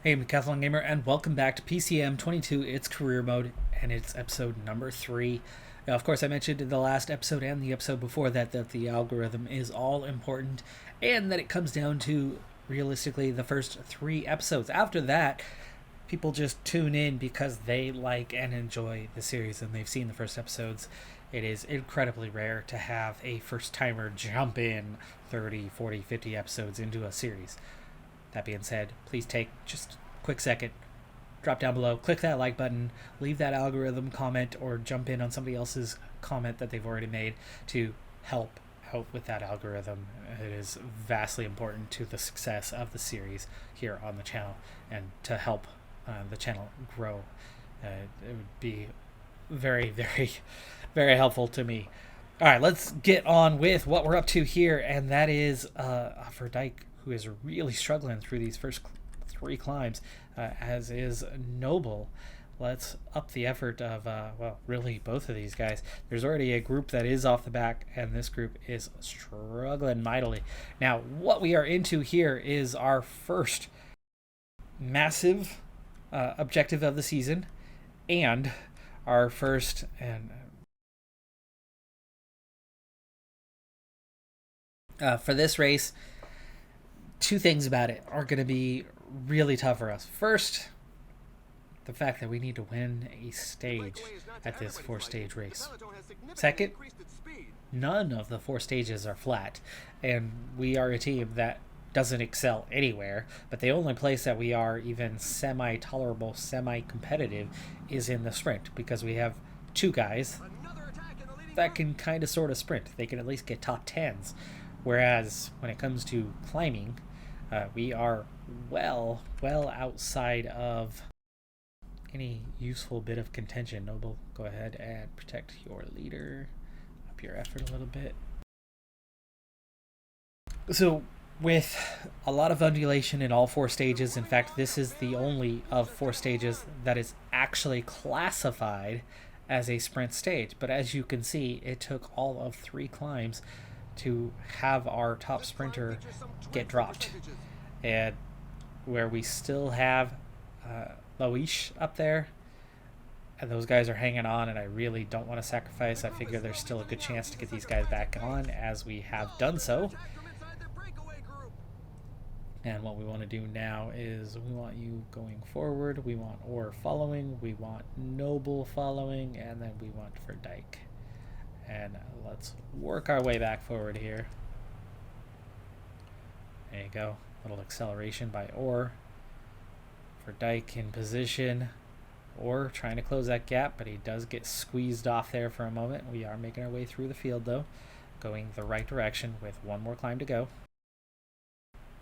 Hey, Decathlon Gamer, and welcome back to PCM22. It's career mode, and it's episode number 3. Now, of course, I mentioned in the last episode and the episode before that the algorithm is all important, and that it comes down to, realistically, the first 3 episodes. After that, people just tune in because they like and enjoy the series, and they've seen the first episodes. It is incredibly rare to have a first-timer jump in 30, 40, 50 episodes into a series. That being said, please take just a quick second, drop down below, click that like button, leave that algorithm comment, or jump in on somebody else's comment that they've already made to help out with that algorithm. It is vastly important to the success of the series here on the channel and to help the channel grow. It would be very, very, very helpful to me. All right, let's get on with what we're up to here, and that is for Dyke, who is really struggling through these first 3 climbs, as is Noble. Let's up the effort of, well, really both of these guys. There's already a group that is off the back, and this group is struggling mightily. Now, what we are into here is our first massive objective of the season, and our first for this race. 2 things about it are going to be really tough for us. First, the fact that we need to win a stage at this 4-stage race. Second, none of the 4 stages are flat, and we are a team that doesn't excel anywhere, but the only place that we are even semi-tolerable, semi-competitive is in the sprint, because we have 2 guys that can kind of sort of sprint. They can at least get top 10s, whereas when it comes to climbing, we are well outside of any useful bit of contention. Noble, go ahead and protect your leader. Up your effort a little bit. So, with a lot of undulation in all 4 stages, in fact, this is the only of 4 stages that is actually classified as a sprint stage. But as you can see, it took all of 3 climbs to have our top sprinter get dropped, and where we still have Loish up there, and those guys are hanging on, and I really don't want to sacrifice. I figure there's still a good chance to get these guys back on, as we have done so. And what we want to do now is we want you going forward, we want Orr following, we want Noble following, and then we want for Dyke. And let's work our way back forward here. There you go. Little acceleration by Orr. For Dyke in position. Orr trying to close that gap, but he does get squeezed off there for a moment. We are making our way through the field, though. Going the right direction with 1 more climb to go.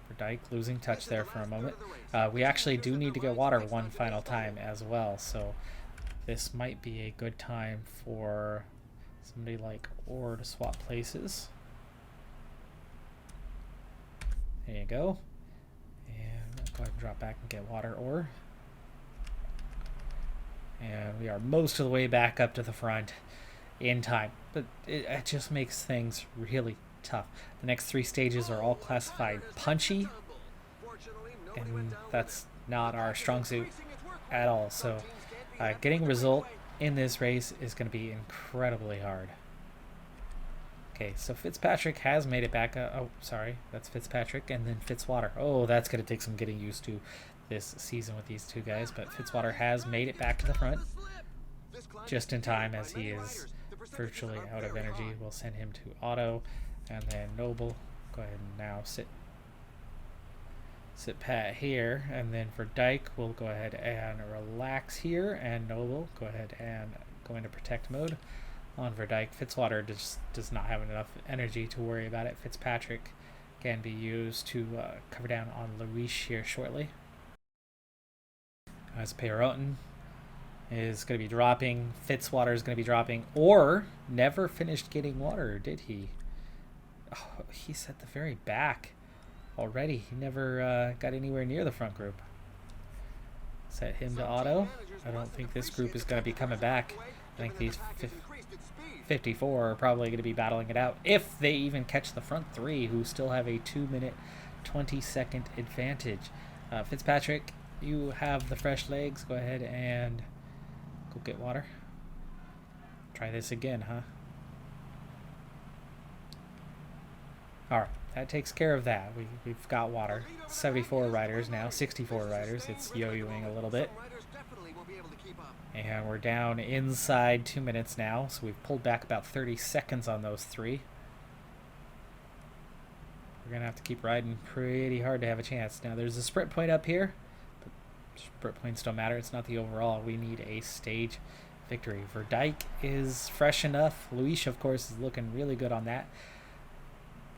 For Dyke, losing touch there for a moment. We actually do need to get water 1 final time as well, so this might be a good time for somebody like Orr to swap places. There you go. And go ahead and drop back and get water, Orr. And we are most of the way back up to the front in time. But it just makes things really tough. The next 3 stages are all classified punchy, and that's not our strong suit at all. So getting a result in this race is going to be incredibly hard. Okay, so Fitzpatrick has made it back. Oh, sorry, that's Fitzpatrick, and then Fitzwater. Oh, that's going to take some getting used to this season with these 2 guys, but Fitzwater has made it back to the front just in time, as he is virtually out of energy. We'll send him to auto, and then Noble, go ahead and now sit pat here, and then for Dyke, we'll go ahead and relax here, and Noble, go ahead and go into protect mode on for Dyke. Fitzwater just does not have enough energy to worry about it. Fitzpatrick can be used to cover down on Luis here shortly. As Peloton is going to be dropping, Fitzwater is going to be dropping, or never finished getting water, did he? Oh, he's at the very back already. He never got anywhere near the front group. Set him to auto. I don't think this group is going to be coming back. I think these 54 are probably going to be battling it out, if they even catch the front 3, who still have a 2-minute 20-second advantage. Fitzpatrick you have the fresh legs. Go ahead and go get water. Try this again, huh? Alright, that takes care of that. We've got water. 74 riders now, 64 riders. It's yo-yoing a little bit. And we're down inside 2 minutes now, so we've pulled back about 30 seconds on those 3. We're going to have to keep riding pretty hard to have a chance. Now, there's a sprint point up here, but sprint points don't matter. It's not the overall. We need a stage victory. Verdijk is fresh enough. Luis, of course, is looking really good on that.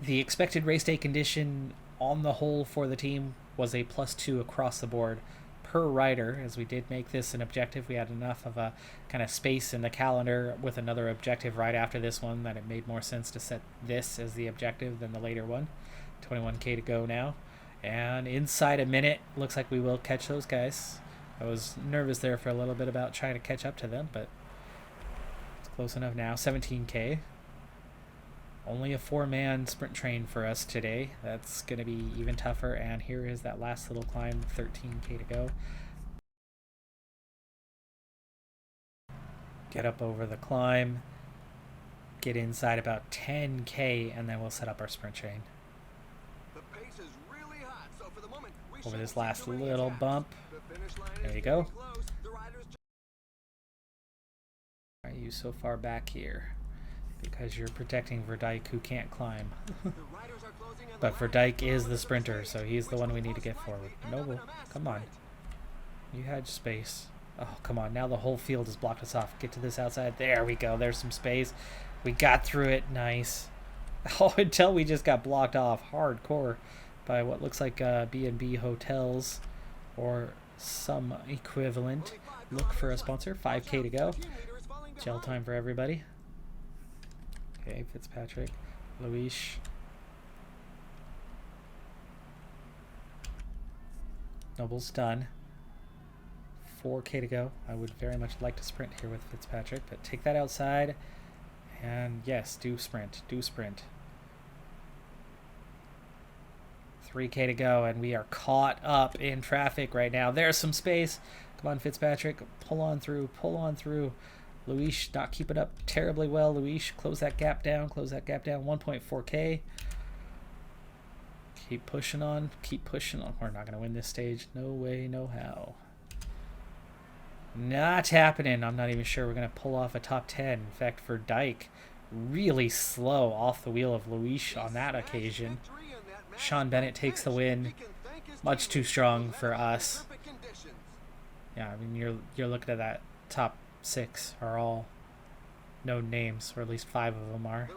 The expected race day condition on the whole for the team was a +2 across the board per rider, as we did make this an objective. We had enough of a kind of space in the calendar with another objective right after this one that it made more sense to set this as the objective than the later one. 21k to go now, and inside a minute, looks like we will catch those guys. I was nervous there for a little bit about trying to catch up to them, but it's close enough now. 17k. Only a 4-man sprint train for us today. That's going to be even tougher. And here is that last little climb, 13k to go. Get up over the climb. Get inside about 10k, and then we'll set up our sprint train. The pace is really hot, so for the moment, over this last little bump. There you go. Why are you so far back here? Because you're protecting Verdijk, who can't climb. But Verdijk is the sprinter, so he's the one we need to get forward. Noble, come on. You had space. Oh, come on. Now the whole field has blocked us off. Get to this outside. There we go. There's some space. We got through it. Nice. Oh, until we just got blocked off hardcore by what looks like B&B hotels or some equivalent. Look for a sponsor. 5k to go. Gel time for everybody. Okay, Fitzpatrick, Luis. Noble's done. 4k to go. I would very much like to sprint here with Fitzpatrick, but take that outside. And yes, do sprint. Do sprint. 3k to go, and we are caught up in traffic right now. There's some space. Come on, Fitzpatrick. Pull on through. Pull on through. Luis not keeping up terribly well. Luis, close that gap down. Close that gap down. 1.4k. Keep pushing on. Keep pushing on. We're not going to win this stage. No way, no how. Not happening. I'm not even sure we're going to pull off a top 10. In fact, for Dyke, really slow off the wheel of Luis on that occasion. Sean Bennett takes the win. Much too strong for us. Yeah, I mean, you're looking at that top 6 are all known names, or at least 5 of them are.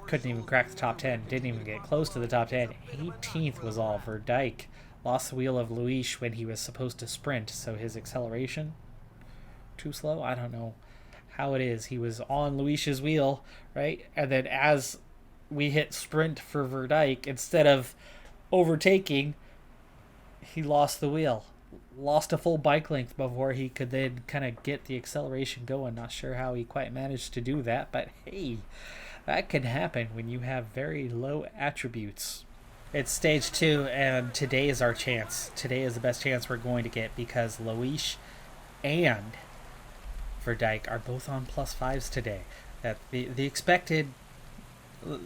Couldn't even crack the top 10. Didn't even get close to the top 10. 18th was all for Dyke. Lost the wheel of Luis when he was supposed to sprint, so his acceleration too slow. I don't know how it is. He was on Luis's wheel, right? And then as we hit sprint for Verdijk, instead of overtaking, he lost the wheel. Lost a full bike length before he could then kind of get the acceleration going. Not sure how he quite managed to do that, but hey, that can happen when you have very low attributes. It's stage 2, and today is our chance. Today is the best chance we're going to get because Luis and Verdijk are both on +5s today. That the expected is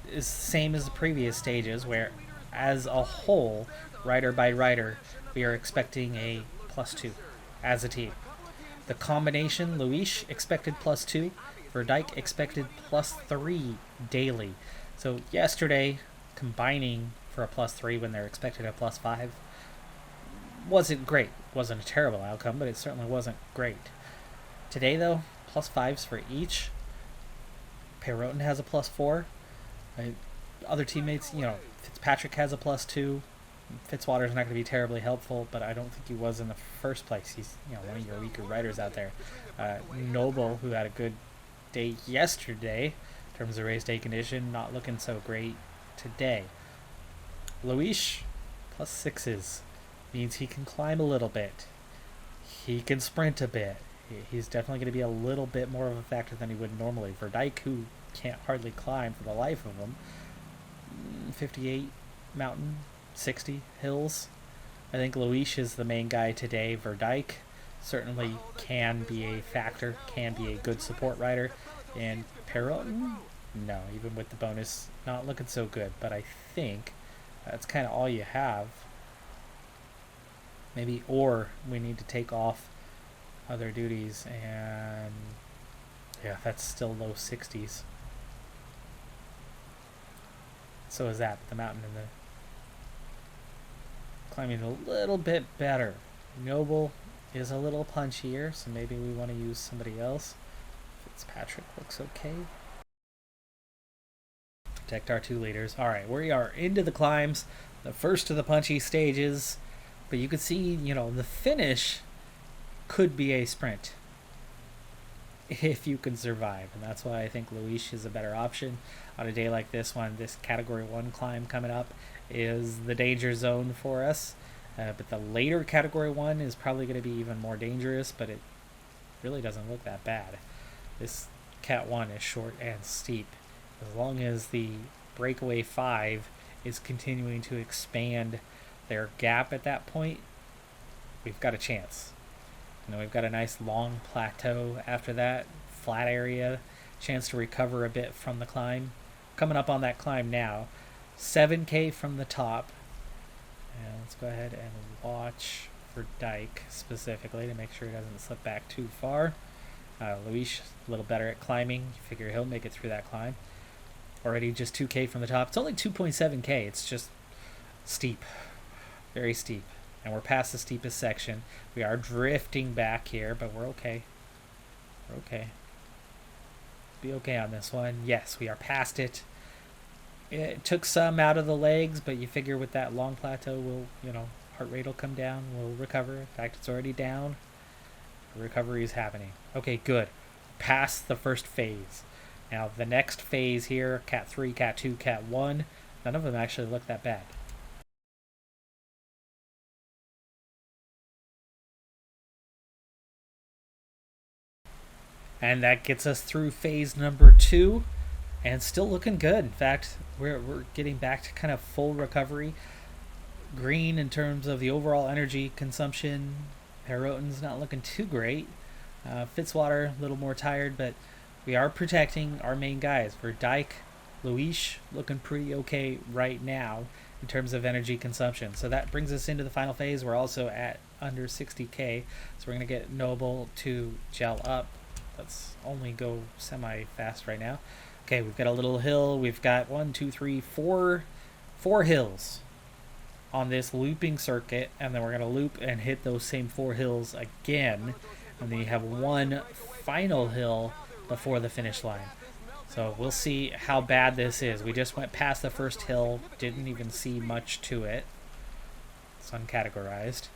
the same as the previous stages, where as a whole, rider by rider, we are expecting a +2 as a team. The combination, Luis expected +2, Verdijk expected +3 daily. So yesterday, combining for a +3 when they're expected a +5 wasn't great. Wasn't a terrible outcome, but it certainly wasn't great. Today, though, +5s for each. Peloton has a +4. Other teammates, Fitzpatrick has a +2. Fitzwater's not going to be terribly helpful, but I don't think he was in the first place. He's one of your weaker riders out there. Noble, who had a good day yesterday in terms of race day condition, not looking so great today. Luis, +6s. Means he can climb a little bit. He can sprint a bit. He's definitely going to be a little bit more of a factor than he would normally. Verdijk, who can't hardly climb for the life of him. 58 mountain, 60 hills. I think Luis is the main guy today. Verdijk certainly can be a factor, can be a good support rider. And Peloton, no, even with the bonus, not looking so good. But I think that's kind of all you have. Maybe, or we need to take off other duties, and yeah, that's still low 60s. So is that, the mountain and the climbing a little bit better. Noble is a little punchier, so maybe we want to use somebody else. Fitzpatrick looks okay. Protect our 2 leaders. Alright, we are into the climbs, the first of the punchy stages, but you can see, you know, the finish could be a sprint if you can survive, and that's why I think Luis is a better option on a day like this one. This category 1 climb coming up is the danger zone for us, but the later category 1 is probably going to be even more dangerous, but it really doesn't look that bad. This cat 1 is short and steep. As long as the breakaway 5 is continuing to expand their gap at that point, we've got a chance. You know, we've got a nice long plateau after that, flat area, chance to recover a bit from the climb. Coming up on that climb now, 7K from the top. And let's go ahead and watch for Dyke specifically to make sure he doesn't slip back too far. Luis, a little better at climbing. You figure he'll make it through that climb. Already just 2K from the top. It's only 2.7K. It's just steep, very steep. And we're past the steepest section. We are drifting back here, but we're okay. We're okay. Be okay on this one. Yes, we are past it. It took some out of the legs, but you figure with that long plateau, we'll, you know, heart rate will come down. We'll recover. In fact, it's already down. The recovery is happening. Okay, good. Past the first phase. Now, the next phase here, Cat 3, Cat 2, Cat 1, none of them actually look that bad. And that gets us through phase number 2, and still looking good. In fact, we're getting back to kind of full recovery. Green in terms of the overall energy consumption. Peloton's not looking too great. Fitzwater a little more tired, but we are protecting our main guys. For Dyke, Luis looking pretty okay right now in terms of energy consumption. So that brings us into the final phase. We're also at under 60K, so we're going to get Noble to gel up. Let's only go semi-fast right now. Okay, we've got a little hill. We've got 4 hills on this looping circuit, and then we're going to loop and hit those same 4 hills again, and then you have one final hill before the finish line. So we'll see how bad this is. We just went past the first hill, didn't even see much to it. It's uncategorized.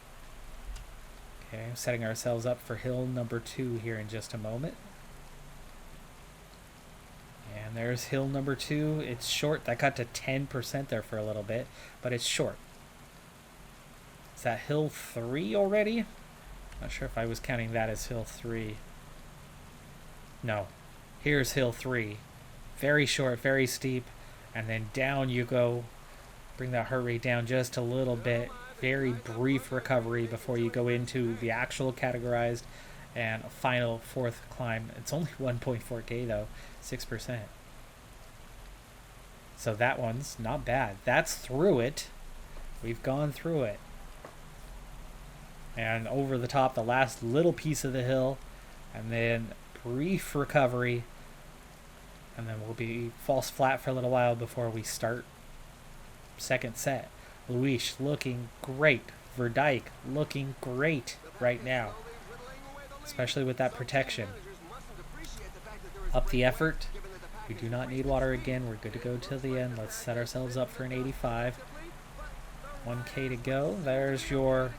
Okay, setting ourselves up for hill number 2 here in just a moment. And there's hill number 2. It's short. That got to 10% there for a little bit, but it's short. Is that hill 3 already? Not sure if I was counting that as hill 3. No. Here's hill 3. Very short, very steep, and then down you go. Bring that heart rate down just a little bit. Very brief recovery before you go into the actual categorized and final 4th climb. It's only 1.4K though, 6%. So that one's not bad. That's through it. We've gone through it. And over the top, the last little piece of the hill, and then brief recovery, and then we'll be false flat for a little while before we start second set. Luis looking great. Verdijk looking great right now, especially with that protection. Up the effort. We do not need water again. We're good to go till the end. Let's set ourselves up for an 85. 1K to go. There's your...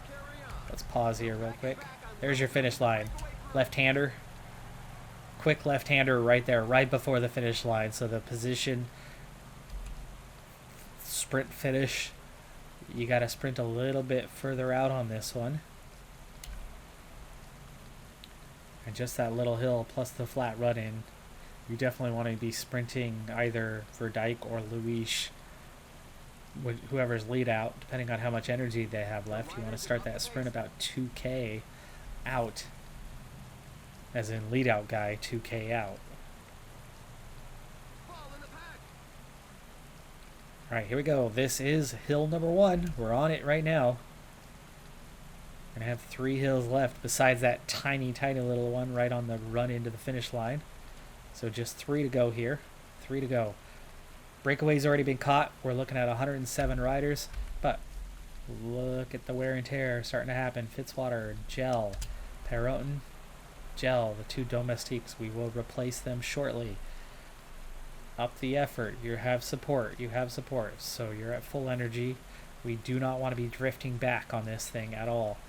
Let's pause here real quick. There's your finish line. Left-hander. Quick left-hander right there, right before the finish line. So the position, sprint finish, you got to sprint a little bit further out on this one. And just that little hill plus the flat run-in, you definitely want to be sprinting either Verdijk or Luis whoever's lead out, depending on how much energy they have left. You want to start that sprint about 2K out. As in lead out guy, 2K out. Alright, here we go. This is hill number 1. We're on it right now. We're going to have 3 hills left besides that tiny, tiny little one right on the run into the finish line. So just 3 to go here. 3 to go. Breakaway's already been caught. We're looking at 107 riders. But look at the wear and tear starting to happen. Fitzwater, Gel, Peloton, Gel, the 2 domestiques. We will replace them shortly. Up the effort. You have support. You have support. So you're at full energy. We do not want to be drifting back on this thing at all.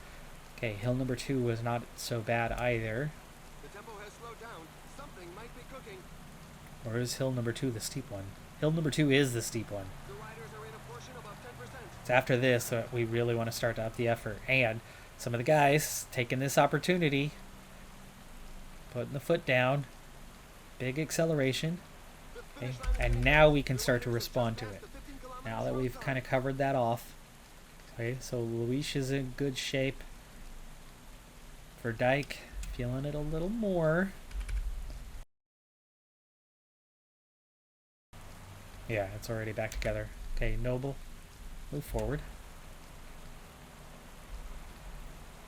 Okay, hill number 2 was not so bad either. The tempo has slowed down. Something might be cooking. Or is hill number 2 the steep one? Hill number 2 is the steep one. The riders are in a portion above 10%. It's after this that we really want to start to up the effort. And some of the guys taking this opportunity, putting the foot down, big acceleration. Okay. And now we can start to respond to it. Now that we've kind of covered that off. Okay, so Luis is in good shape. For Dyke, feeling it a little more. Yeah, it's already back together. Okay, Noble, move forward.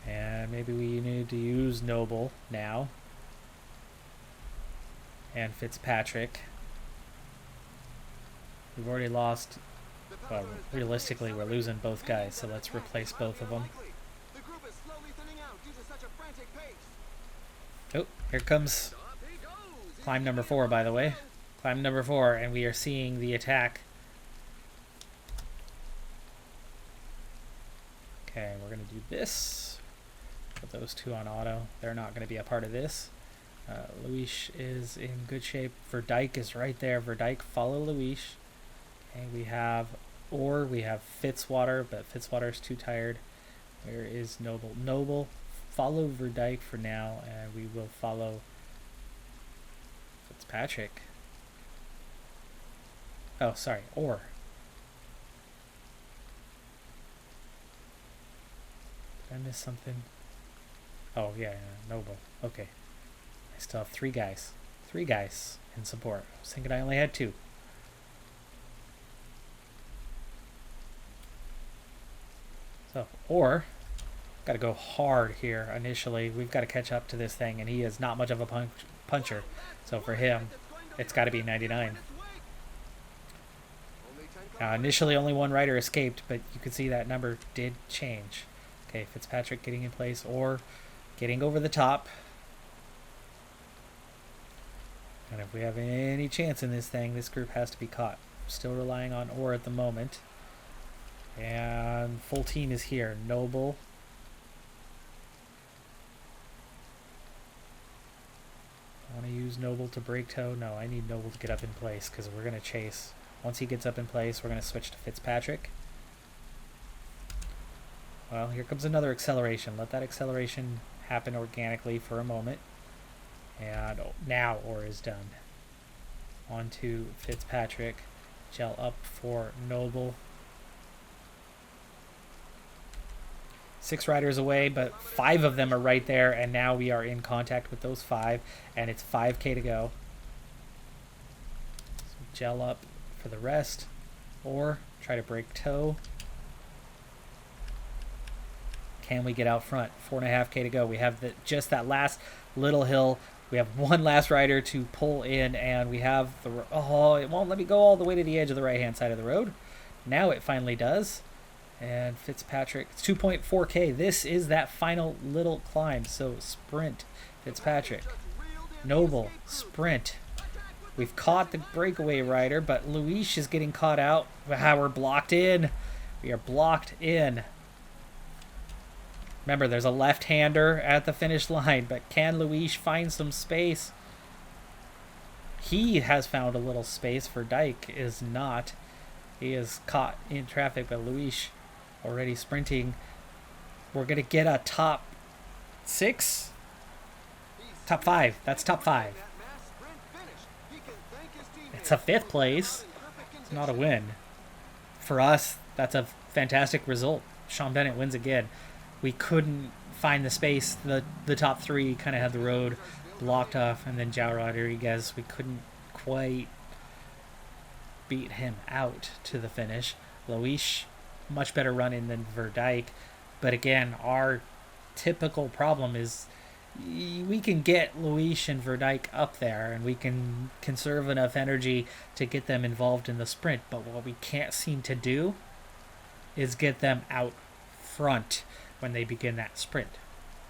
And maybe we need to use Noble now. And Fitzpatrick. We've already lost, well, realistically we're losing both guys, so let's replace both of them. The group is slowly thinning out due to such a frantic pace. Oh, here comes climb number 4, by the way. Climb number 4, and we are seeing the attack. Okay, we're going to do this. Put those 2 on auto. They're not going to be a part of this. Luis is in good shape. Verdyke is right there. Verdyke, follow Luis. Okay, we have Fitzwater, but Fitzwater's too tired. Where is Noble? Noble, follow Verdyke for now, and we will follow Fitzpatrick. Oh, sorry, Orr. Did I miss something? Oh, yeah, Noble. Okay. I still have 3 guys. 3 guys in support. I was thinking I only had 2. So, Orr, got to go hard here initially. We've got to catch up to this thing, and he is not much of a puncher. So for him, it's got to be 99. Initially, only 1 rider escaped, but you can see that number did change. Okay, Fitzpatrick getting in place, or getting over the top. And if we have any chance in this thing, this group has to be caught. Still relying on Orr at the moment. And full team is here. Noble. I want to use Noble to break toe. No, I need Noble to get up in place because we're going to chase. Once he gets up in place, we're going to switch to Fitzpatrick. Well, here comes another acceleration. Let that acceleration happen organically for a moment. And now Orr is done. On to Fitzpatrick. Gel up for Noble. 6 riders away, but 5 of them are right there, and now we are in contact with those 5, and it's 5K to go. So Gel up for the rest, or try to break toe. Can we get out front? 4.5K to go. We have just that last little hill. We have 1 last rider to pull in, and we have the... Oh, it won't let me go all the way to the edge of the right-hand side of the road. Now it finally does. And Fitzpatrick, it's 2.4K. This is that final little climb. So sprint, Fitzpatrick. Noble, sprint. We've caught the breakaway rider, but Luis is getting caught out. We're blocked in. We are blocked in. Remember, there's a left-hander at the finish line, but can Luis find some space? He has found a little space. For Dyke is not. He is caught in traffic, but Luis already sprinting. We're going to get a top 6? Top 5. That's top 5. It's a 5th place. It's not a win. for us, that's a fantastic result. Sean Bennett wins again. We couldn't find the space. The top three kind of had the road blocked off, and then João Rodrigues, we couldn't quite beat him out to the finish. Luis, much better running than Verdijk, but again, our typical problem is we can get Luis and Verdijk up there, and we can conserve enough energy to get them involved in the sprint, but what we can't seem to do is get them out front when they begin that sprint.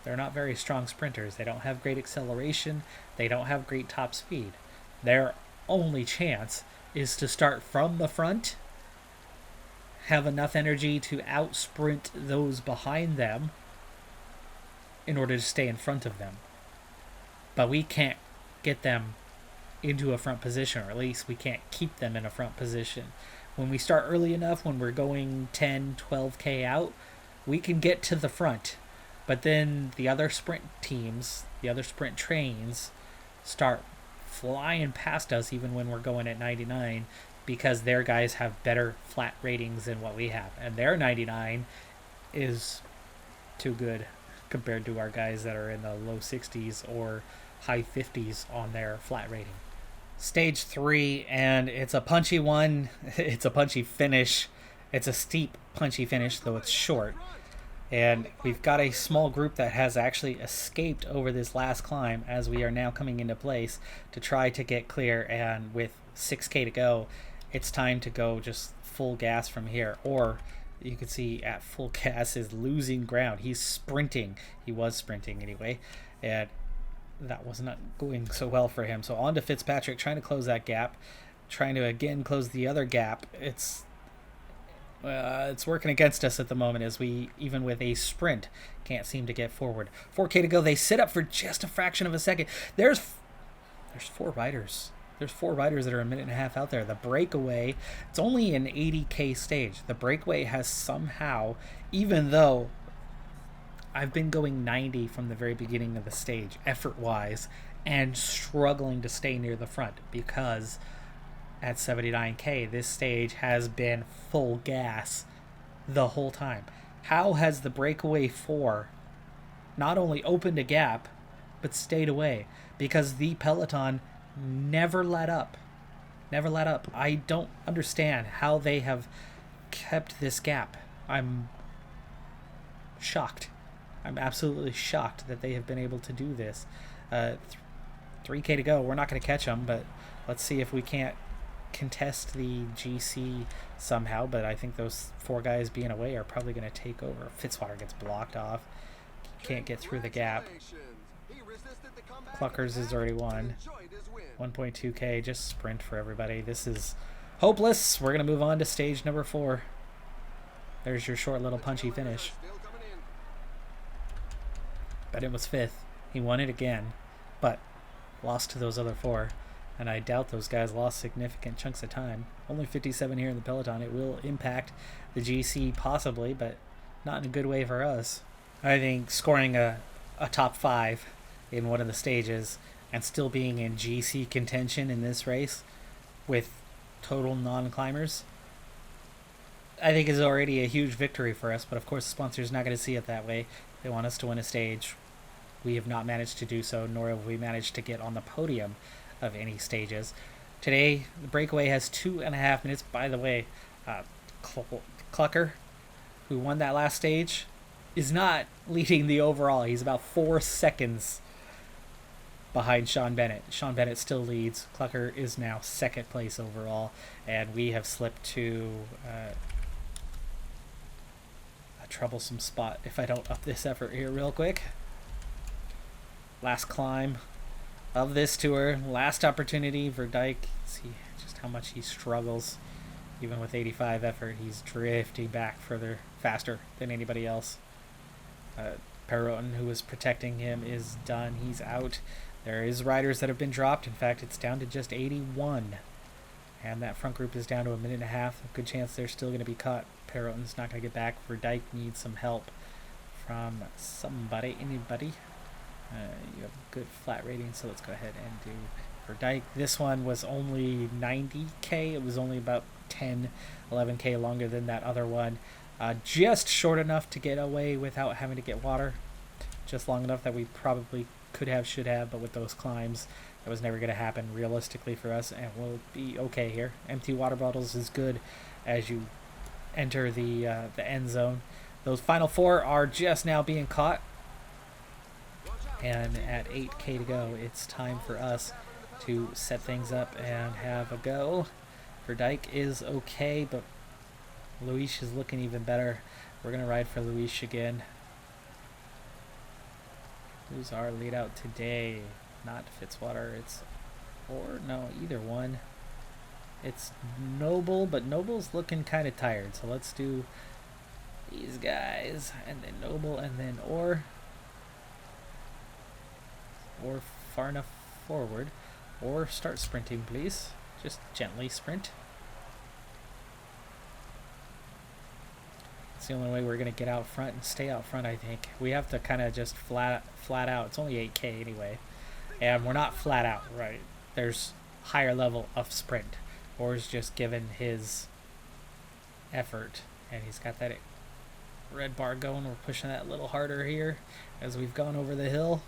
They're not very strong sprinters. They don't have great acceleration. They don't have great top speed. Their only chance is to start from the front, have enough energy to out sprint those behind them in order to stay in front of them. But we can't get them into a front position, or at least we can't keep them in a front position. When we start early enough, when we're going 10, 12K out, we can get to the front. But then the other sprint teams, the other sprint trains, start flying past us even when we're going at 99, because their guys have better flat ratings than what we have. And their 99 is too good compared to our guys that are in the low 60s or high 50s on their flat rating. Stage 3, and it's a punchy one. It's a punchy finish. It's a steep, punchy finish, though it's short. And we've got a small group that has actually escaped over this last climb as we are now coming into place to try to get clear. And with 6K to go, it's time to go just full gas from here. Or you can see at full gas is losing ground. He's sprinting. He was sprinting anyway. And that was not going so well for him. So on to Fitzpatrick, trying to close that gap. Trying to again close the other gap. It's working against us at the moment, as we, even with a sprint, can't seem to get forward. 4K to go. They sit up for just a fraction of a second. There's 4 riders. There's 4 riders that are a minute and a half out there. The breakaway, it's only an 80K stage. The breakaway has somehow, even though I've been going 90 from the very beginning of the stage, effort-wise, and struggling to stay near the front, because at 79K, this stage has been full gas the whole time. How has the breakaway 4 not only opened a gap, but stayed away? Because the Peloton never let up. Never let up. I don't understand how they have kept this gap. I'm shocked. I'm absolutely shocked that they have been able to do this. 3K to go. We're not going to catch them, but let's see if we can't contest the GC somehow. But I think those 4 guys being away are probably going to take over. Fitzwater gets blocked off. Can't get through the gap. Cluckers is already won. 1.2K, just sprint for everybody. This is hopeless. We're going to move on to stage number 4. There's your short little punchy finish. Bennett was 5th. He won it again, but lost to those other 4. And I doubt those guys lost significant chunks of time. Only 57 here in the Peloton. It will impact the GC possibly, but not in a good way for us. I think scoring a top 5 in one of the stages and still being in GC contention in this race with total non-climbers, I think is already a huge victory for us. But of course the sponsor's not going to see it that way. They want us to win a stage. We have not managed to do so, nor have we managed to get on the podium of any stages. Today, the breakaway has 2.5 minutes. By the way, Clucker, who won that last stage, is not leading the overall. He's about 4 seconds behind Sean Bennett. Sean Bennett still leads. Clucker is now 2nd place overall, and we have slipped to a troublesome spot if I don't up this effort here real quick. Last climb of this tour, last opportunity for Verdijk. See just how much he struggles. Even with 85 effort, he's drifting back further, faster than anybody else. Peloton, who was protecting him, is done. He's out. There is riders that have been dropped. In fact, it's down to just 81. And that front group is down to a minute and a half. A good chance they're still going to be caught. Peloton's not going to get back. Verdijk needs some help from somebody, anybody. You have a good flat rating, so let's go ahead and do Verdijk. This one was only 90K. It was only about 10, 11K longer than that other one. Just short enough to get away without having to get water. Just long enough that we probably could have, should have, but with those climbs, that was never going to happen realistically for us, and we'll be okay here. Empty water bottles is good as you enter the end zone. Those final 4 are just now being caught, and at 8K to go, it's time for us to set things up and have a go. For Dyke is okay, but Luis is looking even better. We're going to ride for Luis again. Who's our lead out today? Not Fitzwater, either one. It's Noble, but Noble's looking kind of tired, so let's do these guys, and then Noble, and then or far enough forward, or start sprinting, please. Just gently sprint. It's the only way we're going to get out front and stay out front, I think. We have to kind of just flat out. It's only 8K anyway. And we're not flat out, right? There's higher level of sprint. Or's just given his effort. And he's got that red bar going. We're pushing that a little harder here as we've gone over the hill.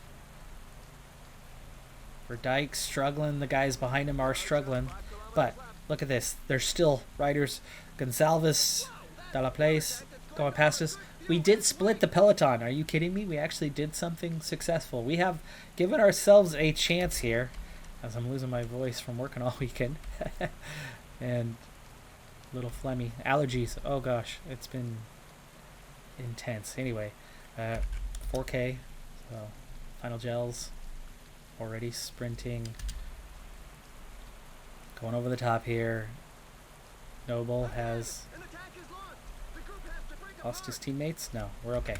For Dyke, struggling. The guys behind him are struggling. But look at this. There's still riders. Gonsalves, De La Place going past us. We did split the Peloton. Are you kidding me? We actually did something successful. We have given ourselves a chance here, as I'm losing my voice from working all weekend. And little phlegmy. Allergies. Oh gosh, it's been intense. Anyway, 4K. So final gels. Already sprinting. Going over the top here. Noble has lost his teammates? No, we're okay.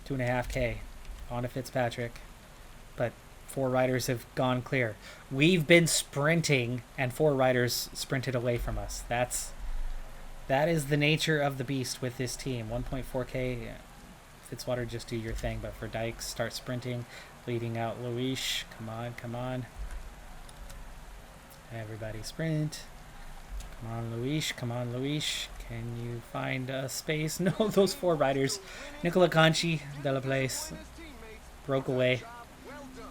2.5K on to Fitzpatrick. But 4 riders have gone clear. We've been sprinting and 4 riders sprinted away from us. That is the nature of the beast with this team. 1.4K. Fitzwater, just do your thing. But for Dykes, start sprinting. Leading out Luis. Come on, come on. Everybody sprint. Come on, Luis. Come on, Luis. Can you find a space? No, those 4 riders. Nicola Conchi, De La Place, broke away.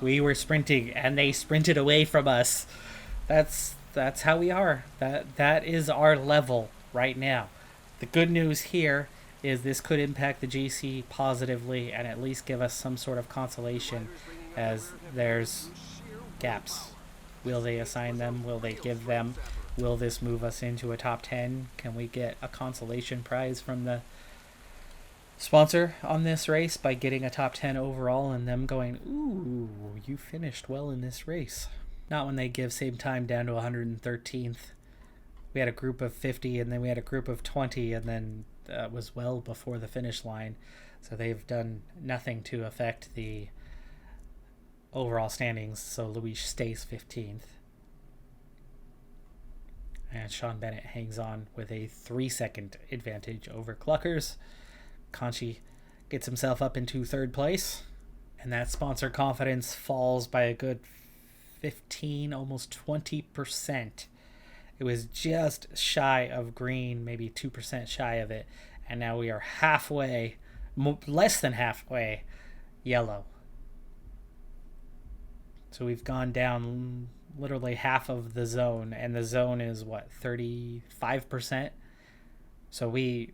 We were sprinting, and they sprinted away from us. That's how we are. That is our level right now. The good news here is this could impact the GC positively and at least give us some sort of consolation as there's gaps. Will they assign them? Will they give them? Will this move us into a top 10? Can we get a consolation prize from the sponsor on this race by getting a top 10 overall and them going, ooh, you finished well in this race? Not when they give same time down to 113th. We had a group of 50 and then we had a group of 20 and then was well before the finish line. So they've done nothing to affect the overall standings. So Luis stays 15th. And Sean Bennett hangs on with a 3-second advantage over Cluckers. Conchi gets himself up into 3rd place. And that sponsor confidence falls by a good 15, almost 20%. It was just shy of green, maybe 2% shy of it. And now we are halfway, less than halfway, yellow. So we've gone down literally half of the zone, and the zone is what, 35%? So we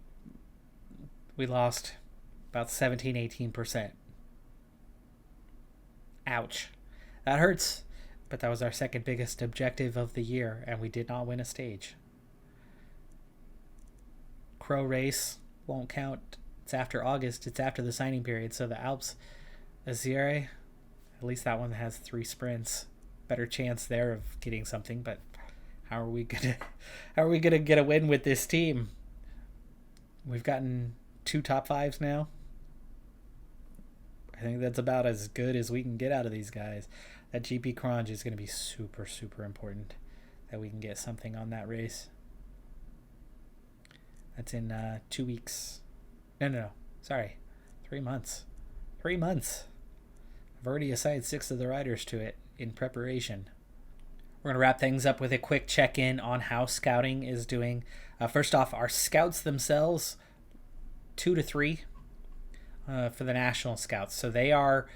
lost about 17-18%. Ouch. That hurts, but that was our second biggest objective of the year, and we did not win a stage. Crow race won't count. It's after August. It's after the signing period. So the Alps Azire, at least that one has 3 sprints. Better chance there of getting something, but how are we gonna get a win with this team? We've gotten 2 top 5s now. I think that's about as good as we can get out of these guys. That GP Cronge is going to be super, super important that we can get something on that race. That's in 2 weeks. No. Sorry. 3 months. 3 months. I've already assigned 6 of the riders to it in preparation. We're going to wrap things up with a quick check-in on how scouting is doing. First off, our scouts themselves, 2 to 3 for the national scouts. So they are,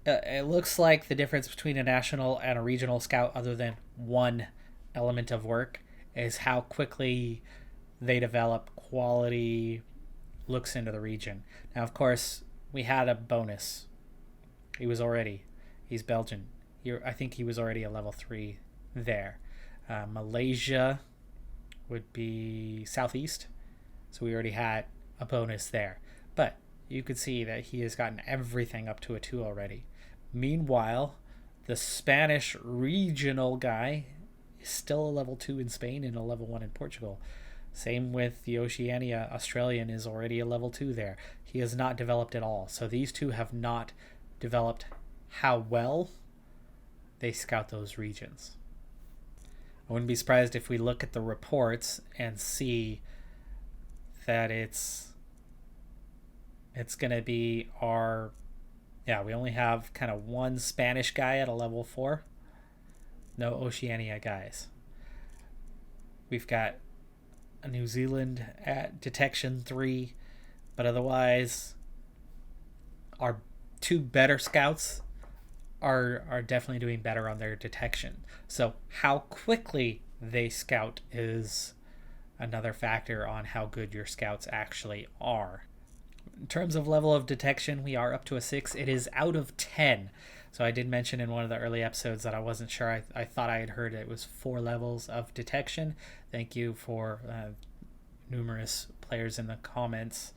it looks like the difference between a national and a regional scout, other than one element of work, is how quickly they develop quality looks into the region. Now, of course, we had a bonus. He's Belgian. I think he was already a level 3 there. Malaysia would be Southeast, so we already had a bonus there. But you could see that he has gotten everything up to a 2 already. Meanwhile, the Spanish regional guy is still a level 2 in Spain and a level 1 in Portugal. Same with the Oceania. Australian is already a level 2 there. He has not developed at all. So these two have not developed how well they scout those regions. I wouldn't be surprised if we look at the reports and see that it's going to be we only have kind of one Spanish guy at a level 4. No Oceania guys. We've got a New Zealand at detection 3, but otherwise our 2 better scouts are definitely doing better on their detection. So how quickly they scout is another factor on how good your scouts actually are. In terms of level of detection, we are up to a 6. It is out of 10. So I did mention in one of the early episodes that I wasn't sure. I thought I had heard it was 4 levels of detection. Thank you for numerous players in the comments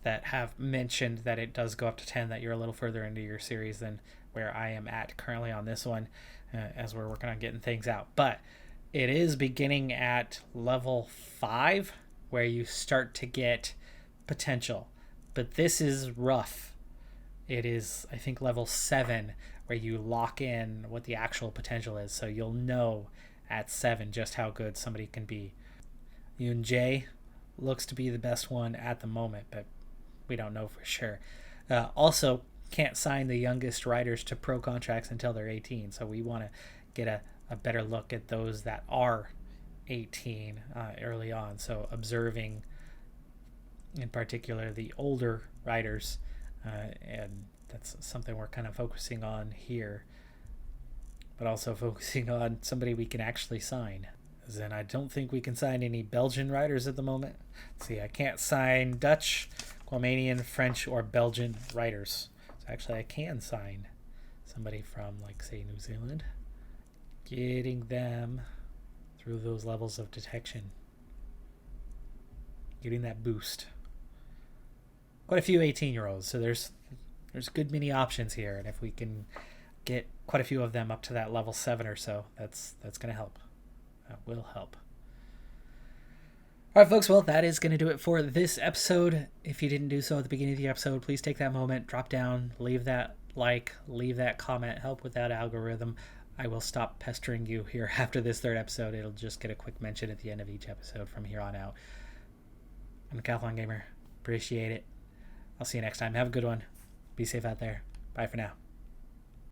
that have mentioned that it does go up to 10, that you're a little further into your series than where I am at currently on this one, as we're working on getting things out. But it is beginning at level 5 where you start to get potential. But this is rough. It is, I think, level 7 where you lock in what the actual potential is. So you'll know at 7 just how good somebody can be. Yoon Jae looks to be the best one at the moment, but we don't know for sure. Also, can't sign the youngest riders to pro contracts until they're 18. So we want to get a better look at those that are 18 early on. So observing in particular the older riders, and that's something we're kind of focusing on here, but also focusing on somebody we can actually sign. Then I don't think we can sign any Belgian riders at the moment. Let's see, I can't sign Dutch, Guamanian, French, or Belgian riders. So actually I can sign somebody from, like, say, New Zealand, getting them through those levels of detection, getting that boost. Quite a few 18-year-olds, so there's good many options here, and if we can get quite a few of them up to that level 7 or so, that's going to help. That will help. All right, folks, well, that is going to do it for this episode. If you didn't do so at the beginning of the episode, please take that moment, drop down, leave that like, leave that comment, help with that algorithm. I will stop pestering you here after this 3rd episode. It'll just get a quick mention at the end of each episode from here on out. I'm a Decathlon Gamer. Appreciate it. I'll see you next time. Have a good one. Be safe out there. Bye for now.